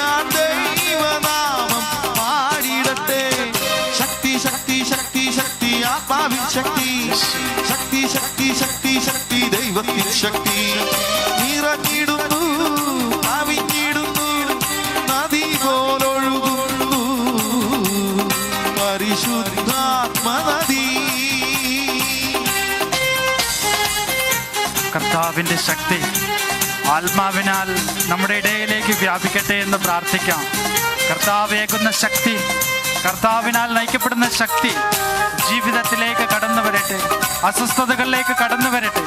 ഞാൻ ദൈവനാമം പാടിടട്ടെ. ശക്തി ശക്തി ശക്തി ശക്തി ആത്മാവിൻ ശക്തി, ശക്തി ശക്തി ശക്തി ശക്തി ദൈവത്തിൻ ശക്തി നിറഞ്ഞിടുന്നു, കവിഞ്ഞിടുന്നു, നദി പോലൊഴുകുന്നു പരിശുദ്ധാത്മനദി. കർത്താവിൻ്റെ ശക്തി ആത്മാവിനാൽ നമ്മുടെ ഇടയിലേക്ക് വ്യാപിക്കട്ടെ എന്ന് പ്രാർത്ഥിക്കാം. കർത്താവേകുന്ന ശക്തി, കർത്താവിനാൽ നയിക്കപ്പെടുന്ന ശക്തി ജീവിതത്തിലേക്ക് കടന്നു വരട്ടെ, അസ്വസ്ഥതകളിലേക്ക് കടന്നു വരട്ടെ,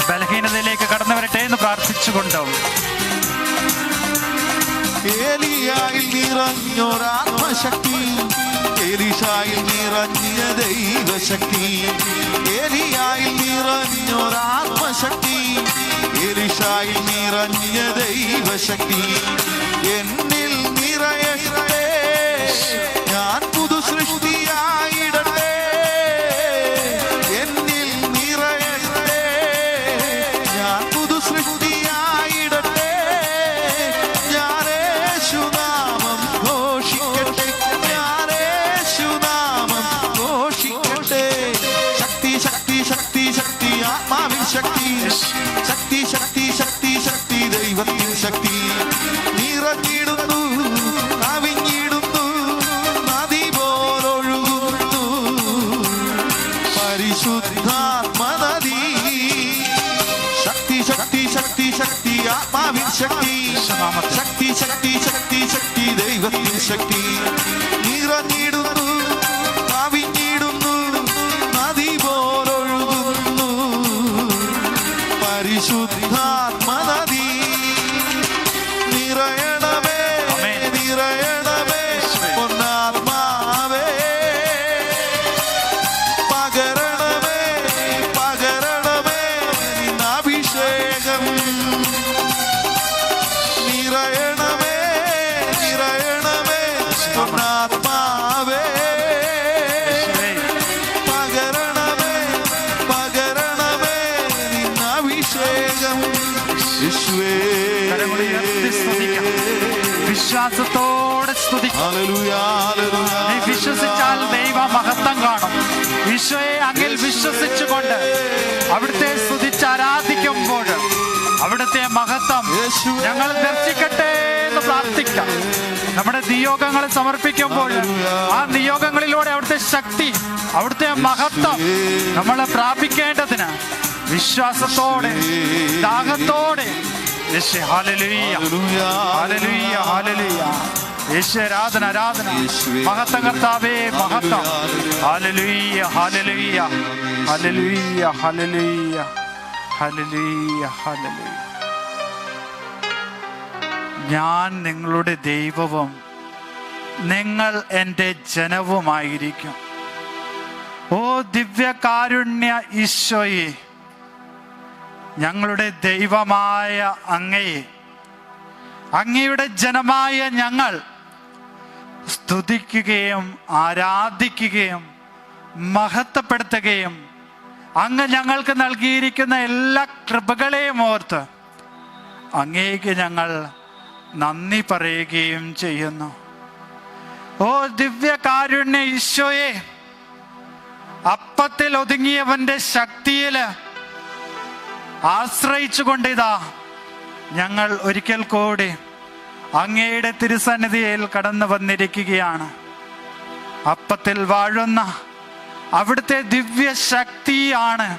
ബലഹീനതയിലേക്ക് കടന്നു വരട്ടെ എന്ന് പ്രാർത്ഥിച്ചുകൊണ്ടാവും. ഏലിയായിൽ നിറഞ്ഞൊരാത്മശക്തി, എലീശായിൽ നിറഞ്ഞ ദൈവശക്തി. ഏലിയായിൽ നിറഞ്ഞൊരാത്മശക്തി, എലീശായിൽ നിറഞ്ഞ ദൈവശക്തി എന്നിൽ നിറയട്ടെ. ഞാൻ പുതു സൃഷ്ടിയായിടട്ടെ, എന്നിൽ നിറയട്ടെ. ഞാൻ പുതു സൃഷ്ടിയായിടട്ടെ. ഞാൻ യേശുനാമം ഘോഷിക്കട്ടെ, ഞാൻ യേശുനാമം ഘോഷിക്കട്ടെ. ശക്തി ശക്തി ശക്തി ശക്തി ആത്മാവിൻ ശക്തി, ശക്തി ശക്തി ശക്തി ശക്തി ദൈവത്തിൻ ശക്തി നിറഞ്ഞിടുന്നു, കവിഞ്ഞിടുന്നു, നദി പോലൊഴുകുന്നു പരിശുദ്ധാത്മനദി. ശക്തി ശക്തി ശക്തി ശക്തി ആത്മാവിൻ ശക്തി, ശക്തി ശക്തി ശക്തി ശക്തി ദൈവത്തിൻ ശക്തി നിറഞ്ഞിടുന്നു, കവിഞ്ഞിടുന്നു, നദി പോലൊഴുകുന്നു പരിശുദ്ധാത്മനദി. നിറയണമേ നിറയണമേ പൊന്നാത്മാവേ, പകരണമേ പകരണമേ നിന്നഭിഷേകം. നിറയണമേ നിറയണമേ പൊന്നാത്മാവേ, പകരണമേ പകരണമേ നിന്നഭിഷേകം. വിശ്വാസത്തോടെ സ്തുതിക്കാം. നീ വിശ്വസിച്ചാൽ ദൈവ മഹത്വം കാണും. ഈശോയെ അങ്ങിൽ വിശ്വസിച്ചുകൊണ്ട് അവിടുത്തെ സ്തുതിച്ച് ആരാധിക്കുമ്പോൾ അവിടുത്തെ മഹത്വം ഞങ്ങൾ ദർശിക്കട്ടെ എന്ന് പ്രാർത്ഥിക്കാം. നമ്മുടെ നിയോഗങ്ങൾ സമർപ്പിക്കുമ്പോൾ ആ നിയോഗങ്ങളിലൂടെ അവിടുത്തെ ശക്തി, അവിടുത്തെ മഹത്വം നമ്മൾ പ്രാപിക്കേണ്ടതിന് വിശ്വാസത്തോടെ ദാഹത്തോടെ ഹല്ലേലൂയ ഹല്ലേലൂയ ഹല്ലേലൂയ യേശുവേ ആരാധന ആരാധന. മഹത്വം കർത്താവേ മഹത്വം. Hallelujah hallelujah hallelujah hallelujah hallelujah hallelujah. ഞാൻ നിങ്ങളുടെ ദൈവവും നിങ്ങൾ എൻ്റെ ജനവുമായിരിക്കും. ഓ ദിവ്യകാരുണ്യ ഈശോയെ, ഞങ്ങളുടെ ദൈവമായ അങ്ങയെ, അങ്ങയുടെ ജനമായ ഞങ്ങൾ സ്തുതിക്കുകയും ആരാധിക്കുകയും മഹത്വപ്പെടുത്തുകയും അങ്ങ് ഞങ്ങൾക്ക് നൽകിയിരിക്കുന്ന എല്ലാ കൃപകളെയും ഓർത്ത് അങ്ങേക്ക് ഞങ്ങൾ നന്ദി പറയുകയും ചെയ്യുന്നു. ഓ ദിവ്യകാരുണ്യ ഈശോയെ, അപ്പത്തിൽ ഒതുങ്ങിയവന്റെ ശക്തിയില് ആശ്രയിച്ചുകൊണ്ടിതാ ഞങ്ങൾ ഒരിക്കൽ കൂടി അങ്ങയുടെ തിരുസന്നിധിയിൽ കടന്നു വന്നിരിക്കുകയാണ്. അപ്പത്തിൽ വാഴുന്ന അവിടുത്തെ ദിവ്യ ശക്തിയാണ്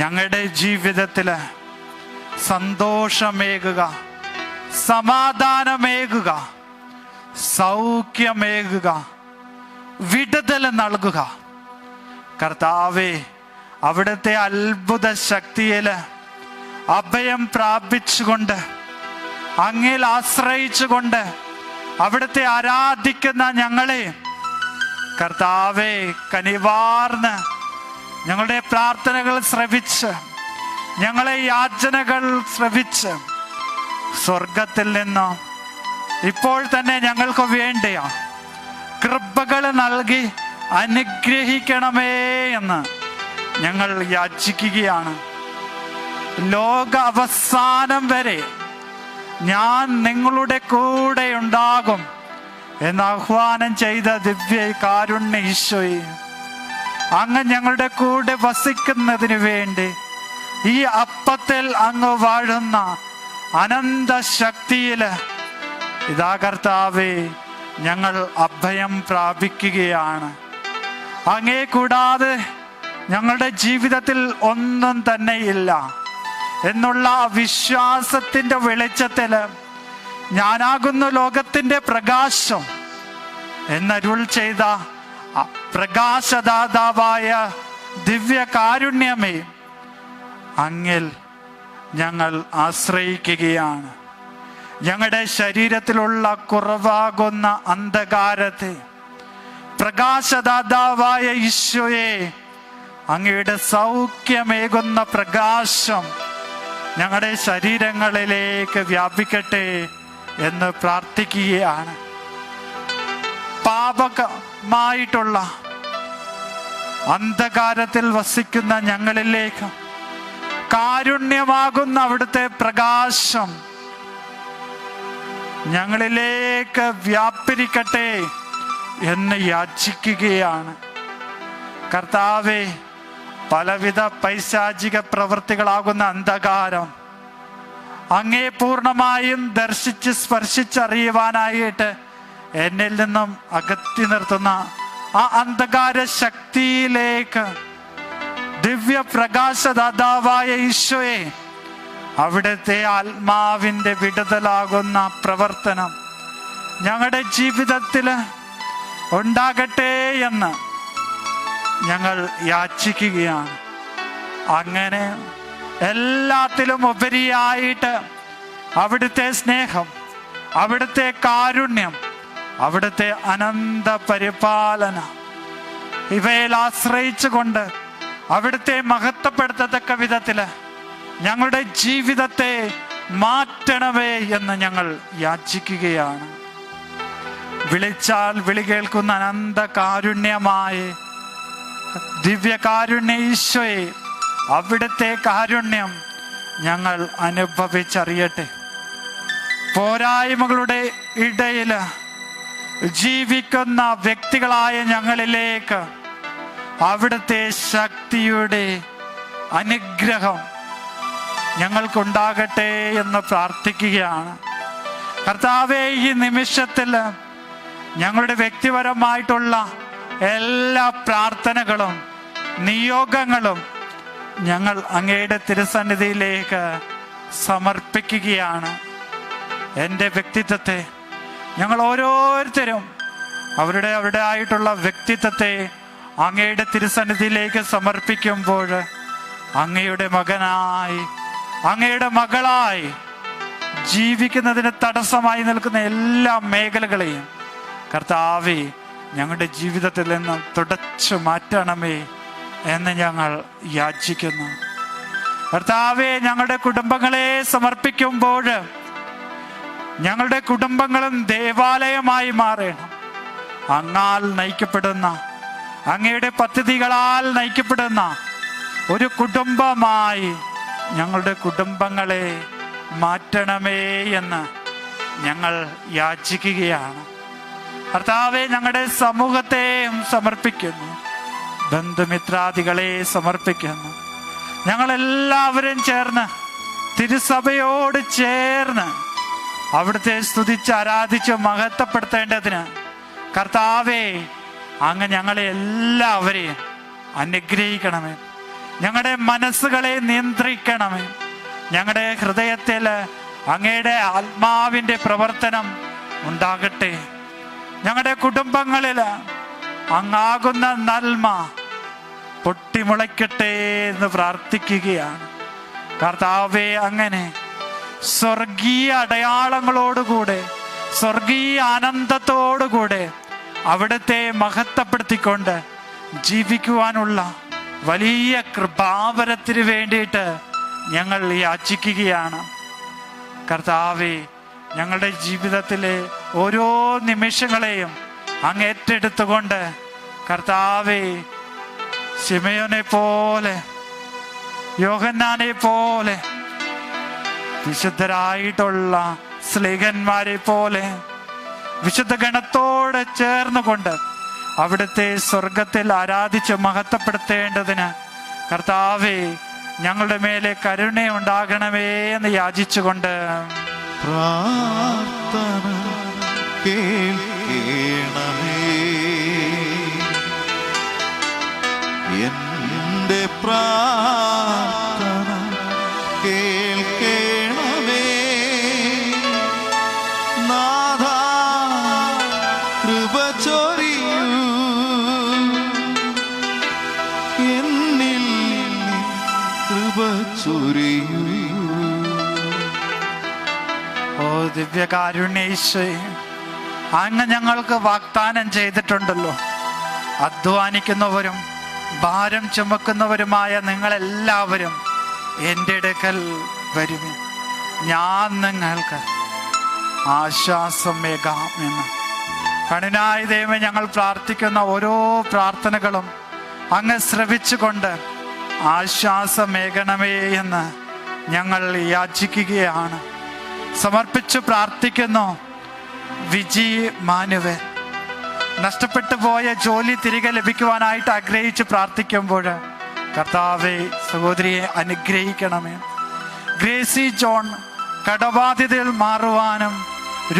ഞങ്ങളുടെ ജീവിതത്തിൽ സന്തോഷമേകുക, സമാധാനമേകുക, സൗഖ്യമേകുക, വിടുതൽ നൽകുക. കർത്താവേ, അവിടുത്തെ അത്ഭുത ശക്തിയിൽ അഭയം പ്രാപിച്ചുകൊണ്ട് അങ്ങിൽ ആശ്രയിച്ചുകൊണ്ട് അവിടുത്തെ ആരാധിക്കുന്ന ഞങ്ങളെ കർത്താവേ കനിവാർന്ന് ഞങ്ങളുടെ പ്രാർത്ഥനകൾ ശ്രവിച്ച് ഞങ്ങളെ യാചനകൾ ശ്രവിച്ച് സ്വർഗത്തിൽ നിന്ന് ഇപ്പോൾ തന്നെ ഞങ്ങൾക്ക് വേണ്ടിയ കൃപകൾ നൽകി അനുഗ്രഹിക്കണമേ എന്ന് ഞങ്ങൾ യാചിക്കുകയാണ്. ലോക അവസാനം വരെ ഞാൻ നിങ്ങളുടെ കൂടെ ഉണ്ടാകും. എന്ന് ആഹ്വാനം ചെയ്ത ദിവ്യ കാരുണ്യ ഈശോയെ, അങ്ങ് ഞങ്ങളുടെ കൂടെ വസിക്കുന്നതിന് വേണ്ടി ഈ അപ്പത്തിൽ അങ്ങ് വാഴുന്ന അനന്ത ശക്തിയില് ഇതാ കർത്താവേ, ഞങ്ങൾ അഭയം പ്രാപിക്കുകയാണ്. അങ്ങേ കൂടാതെ ഞങ്ങളുടെ ജീവിതത്തിൽ ഒന്നും തന്നെ ഇല്ല എന്നുള്ള വിശ്വാസത്തിൻ്റെ വെളിച്ചത്തില് ഞാനാകുന്നു ലോകത്തിൻ്റെ പ്രകാശം എന്നരുൾ ചെയ്ത പ്രകാശദാതാവായ ദിവ്യ കാരുണ്യമേ, അങ്ങിൽ ഞങ്ങൾ ആശ്രയിക്കുകയാണ്. ഞങ്ങളുടെ ശരീരത്തിലുള്ള കുറവാകുന്ന അന്ധകാരത്തെ പ്രകാശദാതാവായ ഈശോയെ, അങ്ങയുടെ സൗഖ്യമേകുന്ന പ്രകാശം ഞങ്ങളുടെ ശരീരങ്ങളിലേക്ക് വ്യാപിക്കട്ടെ എന്ന് പ്രാർത്ഥിക്കുകയാണ്. പാപമായിട്ടുള്ള അന്ധകാരത്തിൽ വസിക്കുന്ന ഞങ്ങളിലേക്ക് കാരുണ്യമാകുന്ന അവിടുത്തെ പ്രകാശം ഞങ്ങളിലേക്ക് വ്യാപരിക്കട്ടെ എന്ന് യാചിക്കുകയാണ്. കർത്താവേ, പലവിധ പൈശാചിക പ്രവൃത്തികളാകുന്ന അന്ധകാരം അങ്ങേ പൂർണ്ണമായും ദർശിച്ച് സ്പർശിച്ചറിയുവാനായിട്ട് എന്നിൽ നിന്നും അകറ്റി നിർത്തുന്ന ആ അന്ധകാര ശക്തിയിലേക്ക് ദിവ്യ പ്രകാശദാതാവായ ഈശോയെ, അവിടുത്തെ ആത്മാവിൻ്റെ വിടുതലാകുന്ന പ്രവർത്തനം ഞങ്ങളുടെ ജീവിതത്തിൽ ഉണ്ടാകട്ടെ എന്ന് ഞങ്ങൾ യാചിക്കുകയാണ്. അങ്ങനെ എല്ലാത്തിലും ഉപരിയായിട്ട് അവിടുത്തെ സ്നേഹം, അവിടുത്തെ കാരുണ്യം, അവിടുത്തെ അനന്ത പരിപാലന ഇവയിൽ ആശ്രയിച്ചുകൊണ്ട് അവിടുത്തെ മഹത്വപ്പെടുത്തത്തക്ക വിധത്തിൽ ഞങ്ങളുടെ ജീവിതത്തെ മാറ്റണമേ എന്ന് ഞങ്ങൾ യാചിക്കുകയാണ്. വിളിച്ചാൽ വിളി കേൾക്കുന്ന അനന്ത കാരുണ്യമായ ദിവ്യകാരുണ്യ ഈശോയെ, അവിടുത്തെ കാരുണ്യം ഞങ്ങൾ അനുഭവിച്ചറിയട്ടെ. പോരായ്മകളുടെ ഇടയിൽ ജീവിക്കുന്ന വ്യക്തികളായ ഞങ്ങളിലേക്ക് അവിടുത്തെ ശക്തിയുടെ അനുഗ്രഹം ഞങ്ങൾക്കുണ്ടാകട്ടെ എന്ന് പ്രാർത്ഥിക്കുകയാണ്. കർത്താവേ, ഈ നിമിഷത്തിൽ ഞങ്ങളുടെ വ്യക്തിപരമായിട്ടുള്ള എല്ലാ പ്രാർത്ഥനകളും നിയോഗങ്ങളും ഞങ്ങൾ അങ്ങയുടെ തിരുസന്നിധിയിലേക്ക് സമർപ്പിക്കുകയാണ്. എൻ്റെ വ്യക്തിത്വത്തെ ഞങ്ങൾ ഓരോരുത്തരും അവരുടെ ആയിട്ടുള്ള വ്യക്തിത്വത്തെ അങ്ങയുടെ തിരുസന്നിധിയിലേക്ക് സമർപ്പിക്കുമ്പോൾ അങ്ങയുടെ മകനായി, അങ്ങയുടെ മകളായി ജീവിക്കുന്നതിന് തടസ്സമായി നിൽക്കുന്ന എല്ലാ മേഖലകളെയും കർത്താവേ, ഞങ്ങളുടെ ജീവിതത്തിൽ നിന്നും തുടച്ചു മാറ്റണമേ എന്ന് ഞങ്ങൾ യാചിക്കുന്നു. കർത്താവേ, ഞങ്ങളുടെ കുടുംബങ്ങളെ സമർപ്പിക്കുമ്പോൾ ഞങ്ങളുടെ കുടുംബങ്ങളും ദേവാലയമായി മാറണം. അങ്ങാൽ നയിക്കപ്പെടുന്ന, അങ്ങയുടെ പദ്ധതികളാൽ നയിക്കപ്പെടുന്ന ഒരു കുടുംബമായി ഞങ്ങളുടെ കുടുംബങ്ങളെ മാറ്റണമേ എന്ന് ഞങ്ങൾ യാചിക്കുകയാണ്. കർത്താവെ, ഞങ്ങളുടെ സമൂഹത്തെയും സമർപ്പിക്കുന്നു, ബന്ധുമിത്രാദികളെ സമർപ്പിക്കുന്നു. ഞങ്ങളെല്ലാവരും ചേർന്ന് തിരുസഭയോട് ചേർന്ന് അവിടുത്തെ സ്തുതിച്ച് ആരാധിച്ച് മഹത്വപ്പെടുത്തേണ്ടതിന് കർത്താവേ, അങ്ങ് ഞങ്ങളെ എല്ലാവരെയും അനുഗ്രഹിക്കണമേ. ഞങ്ങളുടെ മനസ്സുകളെ നിയന്ത്രിക്കണമേ. ഞങ്ങളുടെ ഹൃദയത്തിൽ അങ്ങയുടെ ആത്മാവിൻ്റെ പ്രവർത്തനം ഉണ്ടാകട്ടെ. ഞങ്ങളുടെ കുടുംബങ്ങളിൽ അങ്ങാകുന്ന നന്മ പൊട്ടിമുളയ്ക്കട്ടെ എന്ന് പ്രാർത്ഥിക്കുകയാണ്. കർത്താവേ, അങ്ങനെ സ്വർഗീയ അടയാളങ്ങളോടുകൂടെ, സ്വർഗീയ ആനന്ദത്തോടുകൂടെ അവിടുത്തെ മഹത്വപ്പെടുത്തിക്കൊണ്ട് ജീവിക്കുവാനുള്ള വലിയ കൃപാവരത്തിന് വേണ്ടിയിട്ട് ഞങ്ങൾ യാചിക്കുകയാണ്. കർത്താവേ, ഞങ്ങളുടെ ജീവിതത്തിലെ ഓരോ നിമിഷങ്ങളെയും അങ്ങ് ഏറ്റെടുത്തുകൊണ്ട് കർത്താവേ, ശിമയോനെ പോലെ, യോഹന്നാനെ പോലെ, വിശുദ്ധരായിട്ടുള്ള സ്ലീഹന്മാരെ പോലെ വിശുദ്ധ ഗണത്തോട് ചേർന്നുകൊണ്ട് അവിടുത്തെ സ്വർഗത്തിൽ ആരാധിച്ച് മഹത്വപ്പെടുത്തേണ്ടതിന് കർത്താവേ ഞങ്ങളുടെ മേലെ കരുണയുണ്ടാകണമേ എന്ന് യാചിച്ചുകൊണ്ട് പ്രാർത്ഥന കേൾക്കണമേ, എന്റെ പ്രാർത്ഥന കേൾക്കണമേ. നാഥാ കൃപ ചൊരിയൂ, എന്നിൽ കൃപ ചൊരിയൂ. ഓ ദിവ്യകാരുണ്യേശേ, അങ്ങ് ഞങ്ങൾക്ക് വാഗ്ദാനം ചെയ്തിട്ടുണ്ടല്ലോ, അധ്വാനിക്കുന്നവരും ഭാരം ചുമക്കുന്നവരുമായ നിങ്ങളെല്ലാവരും എൻ്റെ അടുക്കൽ വരുവിൻ, ഞാൻ നിങ്ങൾക്ക് ആശ്വാസമേകാം എന്ന്. കരുണായ ദൈവമേ, ഞങ്ങൾ പ്രാർത്ഥിക്കുന്ന ഓരോ പ്രാർത്ഥനകളും അങ്ങ് ശ്രവിച്ചുകൊണ്ട് ആശ്വാസമേകണമേ എന്ന് ഞങ്ങൾ യാചിക്കുകയാണ്. സമർപ്പിച്ച് പ്രാർത്ഥിക്കുന്നു. വിജി മാനുവൽ നഷ്ടപ്പെട്ടു പോയ ജോലി തിരികെ ലഭിക്കുവാനായിട്ട് ആഗ്രഹിച്ച് പ്രാർത്ഥിക്കുമ്പോൾ കർത്താവെ സഹോദരിയെ അനുഗ്രഹിക്കണമേ. ഗ്രേസി ജോൺ കടബാധ്യതയിൽ മാറുവാനും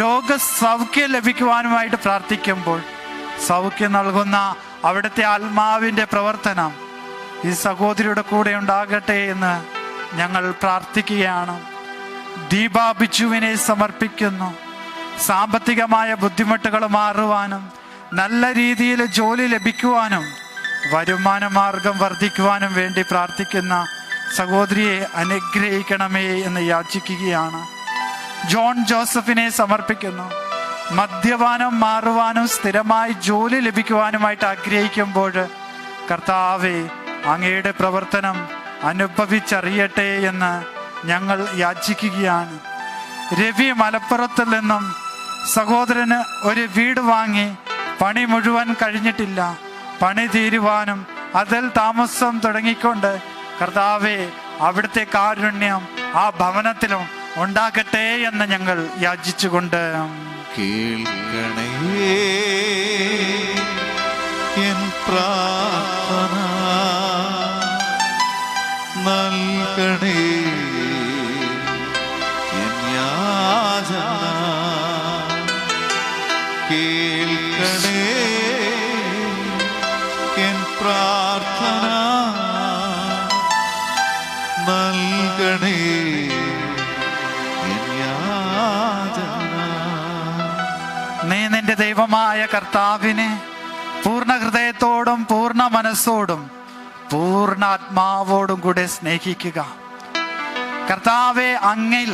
രോഗസൗഖ്യം ലഭിക്കുവാനുമായിട്ട് പ്രാർത്ഥിക്കുമ്പോൾ സൗഖ്യം നൽകുന്ന അവിടുത്തെ ആത്മാവിൻ്റെ പ്രവർത്തനം ഈ സഹോദരിയുടെ കൂടെ ഉണ്ടാകട്ടെ എന്ന് ഞങ്ങൾ പ്രാർത്ഥിക്കുകയാണ്. ദീപ ബിജുവിനെ സമർപ്പിക്കുന്നു. സാമ്പത്തികമായ ബുദ്ധിമുട്ടുകൾ മാറുവാനും നല്ല രീതിയിൽ ജോലി ലഭിക്കുവാനും വരുമാന മാർഗം വർദ്ധിക്കുവാനും വേണ്ടി പ്രാർത്ഥിക്കുന്ന സഹോദരിയെ അനുഗ്രഹിക്കണമേ എന്ന് യാചിക്കുകയാണ്. ജോൺ ജോസഫിനെ സമർപ്പിക്കുന്നു. മദ്യപാനം മാറുവാനും സ്ഥിരമായി ജോലി ലഭിക്കുവാനുമായിട്ട് ആഗ്രഹിക്കുമ്പോൾ കർത്താവെ അങ്ങയുടെ പ്രവർത്തനം അനുഭവിച്ചറിയട്ടെ എന്ന് ഞങ്ങൾ യാചിക്കുകയാണ്. രവി മലപ്പുറത്തിൽ നിന്നും സഹോദരന് ഒരു വീട് വാങ്ങി പണി മുഴുവൻ കഴിഞ്ഞിട്ടില്ല. പണി തീരുവാനും അതിൽ താമസം തുടങ്ങിക്കൊണ്ട് കർത്താവെ അവിടുത്തെ കാരുണ്യം ആ ഭവനത്തിലും ഉണ്ടാകട്ടെ എന്ന് ഞങ്ങൾ യാചിച്ചുകൊണ്ട് കേൾക്കണേ എൻ പ്രാർത്ഥന, നൽകണേ എൻ യാചന. കേൾക്കണേ എൻ പ്രാർത്ഥന, നൽകണേ എൻ യാചന. നീ നിന്റെ ദൈവമായ കർത്താവിനെ പൂർണ്ണ ഹൃദയത്തോടും പൂർണ്ണ മനസ്സോടും പൂർണ്ണ ആത്മാവോടും കൂടെ സ്നേഹിക്കുക. കർത്താവെ അങ്ങിൽ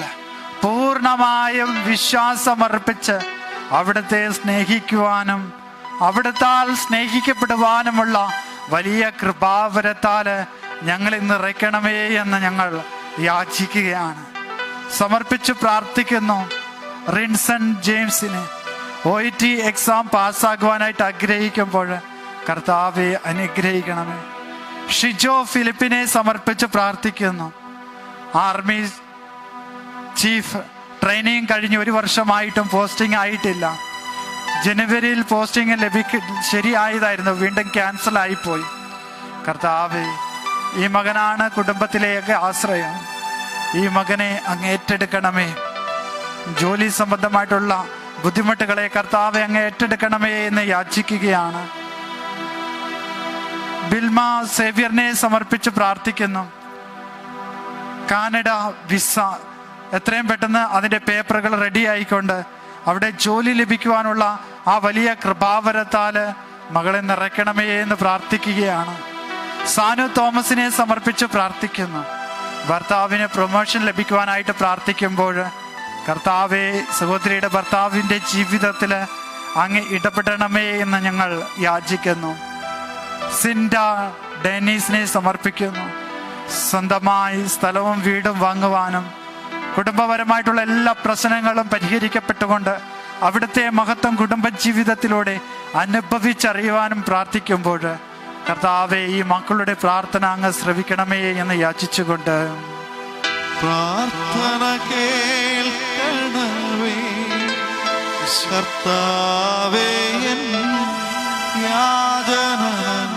പൂർണ്ണമായും വിശ്വാസമർപ്പിച്ച് അവിടുത്തെ സ്നേഹിക്കുവാനും അവിടുത്താൽ സ്നേഹിക്കപ്പെടുവാനുമുള്ള വലിയ കൃപാവരത്താല് ഞങ്ങളെ നിറയ്ക്കണമേ എന്ന് ഞങ്ങൾ യാചിക്കുകയാണ്. സമർപ്പിച്ച് പ്രാർത്ഥിക്കുന്നു. റിൻസൺ ജെയിംസിനെ OIT എക്സാം പാസ്സാകുവാനായിട്ട് ആഗ്രഹിക്കുമ്പോൾ കർത്താവെ അനുഗ്രഹിക്കണമേ. ഷിജോ ഫിലിപ്പിനെ സമർപ്പിച്ച് പ്രാർത്ഥിക്കുന്നു. ആർമി ചീഫ് ട്രെയിനിങ് കഴിഞ്ഞ് 1 വർഷമായിട്ടും പോസ്റ്റിംഗ് ആയിട്ടില്ല. ജനുവരിയിൽ പോസ്റ്റിംഗ് ശരിയായതായിരുന്നു, വീണ്ടും ക്യാൻസൽ ആയിപ്പോയി. കർത്താവെ ഈ മകനാണ് കുടുംബത്തിലേക്ക് ആശ്രയം. ഈ മകനെ അങ്ങ് ഏറ്റെടുക്കണമേ. ജോലി സംബന്ധമായിട്ടുള്ള ബുദ്ധിമുട്ടുകളെ കർത്താവെ അങ്ങ് ഏറ്റെടുക്കണമേ എന്ന് യാചിക്കുകയാണ്. ബിൽമ സേവ്യറിനെ സമർപ്പിച്ച് പ്രാർത്ഥിക്കുന്നു. കാനഡ വിസ എത്രയും പെട്ടെന്ന് അതിൻ്റെ പേപ്പറുകൾ റെഡി ആയിക്കൊണ്ട് അവിടെ ജോലി ലഭിക്കുവാനുള്ള ആ വലിയ കൃപാവരത്താല് മകളെ നിറയ്ക്കണമേ എന്ന് പ്രാർത്ഥിക്കുകയാണ്. സാനു തോമസിനെ സമർപ്പിച്ച് പ്രാർത്ഥിക്കുന്നു. ഭർത്താവിന് പ്രൊമോഷൻ ലഭിക്കുവാനായിട്ട് പ്രാർത്ഥിക്കുമ്പോൾ കർത്താവെ സഹോദരിയുടെ ഭർത്താവിൻ്റെ ജീവിതത്തിൽ അങ്ങ് ഇടപെടണമേ എന്ന് ഞങ്ങൾ യാചിക്കുന്നു. സിൻഡ ഡെന്നീസിനെ സമർപ്പിക്കുന്നു. സ്വന്തമായി സ്ഥലവും വീടും വാങ്ങുവാനും കുടുംബപരമായിട്ടുള്ള എല്ലാ പ്രശ്നങ്ങളും പരിഹരിക്കപ്പെട്ടുകൊണ്ട് അവിടുത്തെ മഹത്വം കുടുംബജീവിതത്തിലൂടെ അനുഭവിച്ചറിയുവാനും പ്രാർത്ഥിക്കുമ്പോൾ കർത്താവെ ഈ മക്കളുടെ പ്രാർത്ഥന അങ്ങ് ശ്രവിക്കണമേ എന്ന് യാചിച്ചുകൊണ്ട് പ്രാർത്ഥന കേൾക്കണമേ കർത്താവേ എൻ യാചന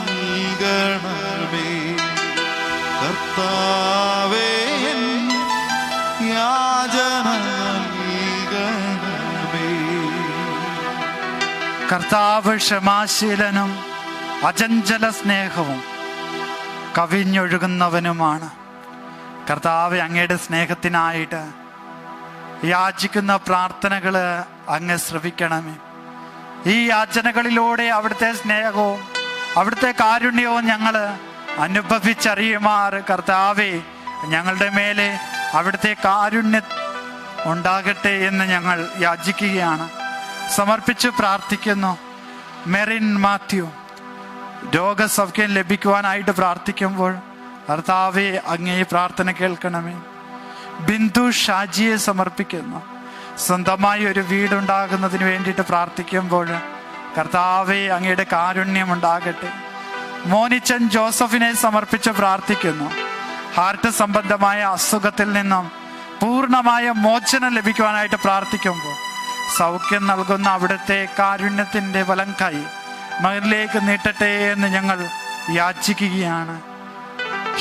നൽകണമേ. കർത്താവേ എൻ യാചന നൽകണമേ. കർത്താവ് ക്ഷമാശീലനും അചഞ്ചല സ്നേഹവും കവിഞ്ഞൊഴുകുന്നവനുമാണ്. കർത്താവ് അങ്ങയുടെ സ്നേഹത്തിനായിട്ട് യാചിക്കുന്ന പ്രാർത്ഥനകൾ അങ്ങ് ശ്രവിക്കണമേ. ഈ യാചനകളിലൂടെ അവിടുത്തെ സ്നേഹവും അവിടുത്തെ കാരുണ്യവും ഞങ്ങൾ അനുഭവിച്ചറിയുമാറ് കർത്താവേ ഞങ്ങളുടെ മേലെ അവിടുത്തെ കാരുണ്യം ഉണ്ടാകട്ടെ എന്ന് ഞങ്ങൾ യാചിക്കുകയാണ്, സമർപ്പിച്ച് പ്രാർത്ഥിക്കുന്നു. മെറിൻ മാത്യു രോഗസൗഖ്യം ലഭിക്കുവാനായിട്ട് പ്രാർത്ഥിക്കുമ്പോൾ കർത്താവേ അങ്ങേ പ്രാർത്ഥന കേൾക്കണമേ. ബിന്ദു ഷാജിയെ സമർപ്പിക്കുന്നു. സ്വന്തമായി ഒരു വീടുണ്ടാകുന്നതിന് വേണ്ടിയിട്ട് പ്രാർത്ഥിക്കുമ്പോൾ കർത്താവേ അങ്ങയുടെ കാരുണ്യം ഉണ്ടാകട്ടെ. മോനിച്ചൻ ജോസഫിനെ സമർപ്പിച്ച് പ്രാർത്ഥിക്കുന്നു. ഹാർട്ട് സംബന്ധമായ അസുഖത്തിൽ നിന്നും പൂർണ്ണമായ മോചനം ലഭിക്കുവാനായിട്ട് പ്രാർത്ഥിക്കുമ്പോൾ സൗഖ്യം നൽകുന്ന അവിടുത്തെ കാരുണ്യത്തിൻ്റെ വലം കൈ മകനിലേക്ക് നീട്ടട്ടെ എന്ന് ഞങ്ങൾ യാചിക്കുകയാണ്.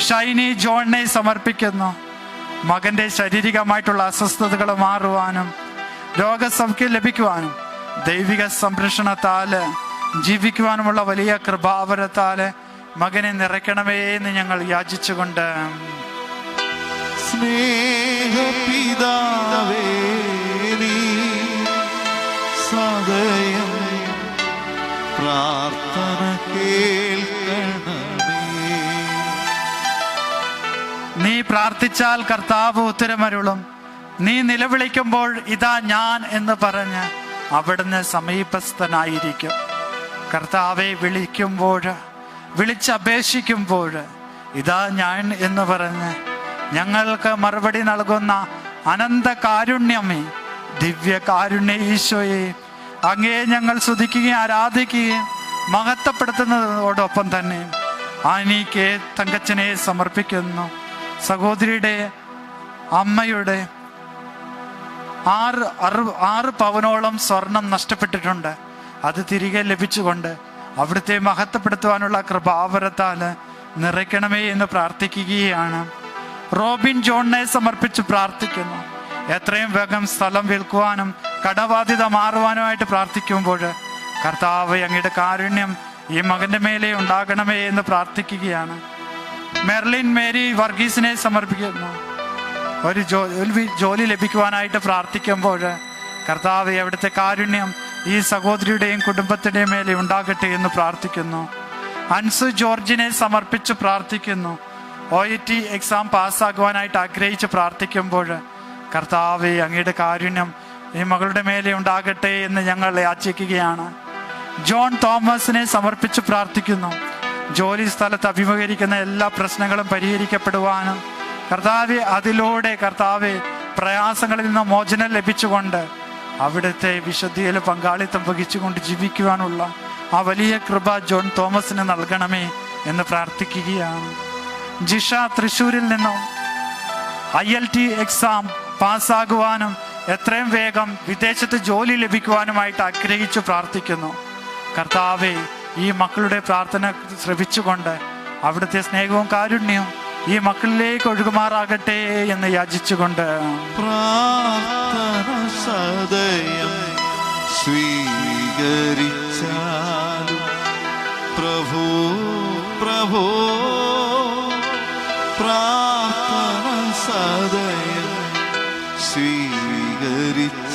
ഷൈനി ജോണിനെ സമർപ്പിക്കുന്നു. മകൻ്റെ ശാരീരികമായിട്ടുള്ള അസ്വസ്ഥതകൾ മാറുവാനും രോഗസൗഖ്യം ലഭിക്കുവാനും ദൈവിക സംരക്ഷണത്താൽ ജീവിക്കുവാനുമുള്ള വലിയ കൃപാവരത്താൽ മകനെ നിറയ്ക്കണമേ എന്ന് ഞങ്ങൾ യാചിച്ചുകൊണ്ട് സ്നേഹപിതാവേ നീ സദയം പ്രാർത്ഥന കേൾക്കണമേ. നീ പ്രാർത്ഥിച്ചാൽ കർത്താവ് ഉത്തരമരുളും. നീ നിലവിളിക്കുമ്പോൾ ഇതാ ഞാൻ എന്ന് പറഞ്ഞ് അവിടുന്ന് സമീപസ്ഥനായിരിക്കും. കർത്താവെ വിളിക്കുമ്പോൾ, വിളിച്ചപേക്ഷിക്കുമ്പോൾ ഇതാ ഞാൻ എന്ന് പറഞ്ഞ് ഞങ്ങൾക്ക് മറുപടി നൽകുന്ന അനന്ത കാരുണ്യമേ, ദിവ്യ കാരുണ്യ ഈശോയെ അങ്ങേ ഞങ്ങൾ സ്തുതിക്കുകയും ആരാധിക്കുകയും മഹത്വപ്പെടുത്തുന്നതോടൊപ്പം തന്നെ ആനി കെ തങ്കച്ചനെ സമർപ്പിക്കുന്നു. സഹോദരിയുടെ അമ്മയുടെ 6 പവനോളം സ്വർണം നഷ്ടപ്പെട്ടിട്ടുണ്ട്. അത് തിരികെ ലഭിച്ചുകൊണ്ട് അവിടുത്തെ മഹത്വപ്പെടുത്തുവാനുള്ള കൃപാവരത്താൽ നിറയ്ക്കണമേ എന്ന് പ്രാർത്ഥിക്കുകയാണ്. റോബിൻ ജോണിനെ സമർപ്പിച്ച് പ്രാർത്ഥിക്കുന്നു. എത്രയും വേഗം സ്ഥലം വിൽക്കുവാനും കടബാധ്യത മാറുവാനുമായിട്ട് പ്രാർത്ഥിക്കുമ്പോൾ കർത്താവ് അങ്ങയുടെ കാരുണ്യം ഈ മകൻ്റെ മേലെ ഉണ്ടാകണമേ എന്ന് പ്രാർത്ഥിക്കുകയാണ്. മെർലിൻ മേരി വർഗീസിനെ സമർപ്പിക്കുന്നു. ഒരു ജോലി ലഭിക്കുവാനായിട്ട് പ്രാർത്ഥിക്കുമ്പോൾ കർത്താവ് അവിടുത്തെ കാരുണ്യം ഈ സഹോദരിയുടെയും കുടുംബത്തിൻ്റെയും മേലെ ഉണ്ടാകട്ടെ എന്ന് പ്രാർത്ഥിക്കുന്നു. അൻസു ജോർജിനെ സമർപ്പിച്ച് പ്രാർത്ഥിക്കുന്നു. OET എക്സാം പാസ്സാകുവാനായിട്ട് ആഗ്രഹിച്ച് പ്രാർത്ഥിക്കുമ്പോൾ കർത്താവെ അങ്ങയുടെ കാരുണ്യം ഈ മകളുടെ മേലെ ഉണ്ടാകട്ടെ എന്ന് ഞങ്ങൾ യാചിക്കുകയാണ്. ജോൺ തോമസിനെ സമർപ്പിച്ച് പ്രാർത്ഥിക്കുന്നു. ജോലി സ്ഥലത്ത് അഭിമുഖീകരിക്കുന്ന എല്ലാ പ്രശ്നങ്ങളും പരിഹരിക്കപ്പെടുവാനും കർത്താവെ അതിലൂടെ കർത്താവെ പ്രയാസങ്ങളിൽ നിന്ന് മോചനം ലഭിച്ചുകൊണ്ട് അവിടുത്തെ വിശുദ്ധിയിൽ പങ്കാളിത്തം വഹിച്ചുകൊണ്ട് ജീവിക്കുവാനുള്ള ആ വലിയ കൃപ ജോൺ തോമസിന് നൽകണമേ എന്ന് പ്രാർത്ഥിക്കുകയാണ്. ജിഷ തൃശ്ശൂരിൽ നിന്നും ILT എക്സാം പാസ്സാകുവാനും എത്രയും വേഗം വിദേശത്ത് ജോലി ലഭിക്കുവാനുമായിട്ട് ആഗ്രഹിച്ചു പ്രാർത്ഥിക്കുന്നു. കർത്താവെ ഈ മക്കളുടെ പ്രാർത്ഥന ശ്രവിച്ചുകൊണ്ട് അവിടുത്തെ സ്നേഹവും കാരുണ്യവും ഈ മക്കളിലേക്ക് ഒഴുകുമാറാകട്ടെ എന്ന് യാചിച്ചുകൊണ്ട് പ്രാർത്ഥന സദയം സ്വീകരിച്ചാലും പ്രഭു പ്രഭു പ്രാർത്ഥന സദയം സ്വീകരിച്ചാലും